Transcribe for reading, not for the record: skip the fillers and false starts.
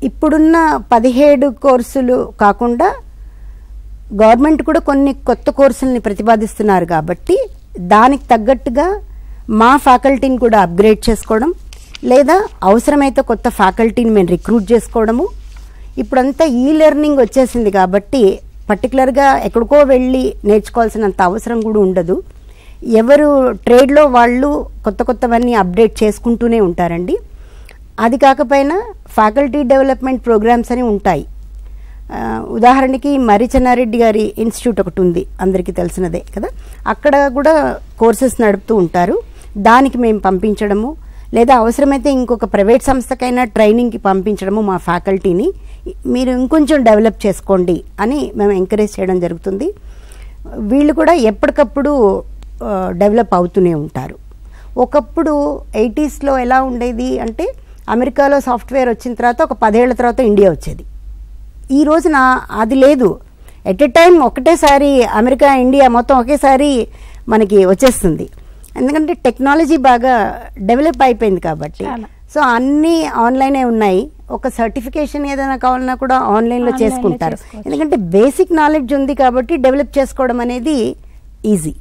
ఇప్పుడున్న 17 కోర్సులు కాకుండా గవర్నమెంట్ కూడా కొన్ని కొత్త కోర్సుల్ని ప్రతిపాదిస్తున్నారు కాబట్టి దానికి తగ్గట్టుగా మా ఫ్యాకల్టీని కూడా అప్గ్రేడ్ చేసుకోవడం, లేదా అవసరమైతే కొత్త ఫ్యాకల్టీని మేము రిక్రూట్ చేసుకోవడము. ఇప్పుడంతా లెర్నింగ్ వచ్చేసింది కాబట్టి పర్టికులర్గా ఎక్కడికో వెళ్ళి నేర్చుకోవాల్సినంత అవసరం కూడా ఉండదు. ఎవరు ట్రేడ్లో వాళ్ళు కొత్త కొత్తవన్నీ అప్డేట్ చేసుకుంటూనే ఉంటారండి. అది కాకపోయినా ఫ్యాకల్టీ డెవలప్మెంట్ ప్రోగ్రామ్స్ అని ఉంటాయి. ఉదాహరణకి మర్రి చెన్నారెడ్డి గారి ఇన్స్టిట్యూట్ ఒకటి ఉంది, అందరికీ తెలిసినదే కదా. అక్కడ కూడా కోర్సెస్ నడుపుతూ ఉంటారు. దానికి మేము పంపించడము, లేదా అవసరమైతే ఇంకొక ప్రైవేట్ సంస్థకైనా ట్రైనింగ్కి పంపించడము మా ఫ్యాకల్టీని, మీరు ఇంకొంచెం డెవలప్ చేసుకోండి అని మేము ఎంకరేజ్ చేయడం జరుగుతుంది. వీళ్ళు కూడా ఎప్పటికప్పుడు డెవలప్ అవుతూనే ఉంటారు. ఒకప్పుడు 80sలో ఎలా ఉండేది అంటే అమెరికాలో సాఫ్ట్వేర్ వచ్చిన తర్వాత ఒక 10 ఏళ్ల తర్వాత ఇండియా వచ్చేది. ఈ రోజున అది లేదు. ఎట్ ఎ టైం ఒకటేసారి అమెరికా ఇండియా మొత్తం ఒకేసారి మనకి వచ్చేస్తుంది. ఎందుకంటే టెక్నాలజీ బాగా డెవలప్ అయిపోయింది కాబట్టి. సో అన్నీ ఆన్లైనే ఉన్నాయి. ఒక సర్టిఫికేషన్ ఏదైనా కావాలన్నా కూడా ఆన్లైన్లో చేసుకుంటారు. ఎందుకంటే బేసిక్ నాలెడ్జ్ ఉంది కాబట్టి డెవలప్ చేసుకోవడం అనేది ఈజీ.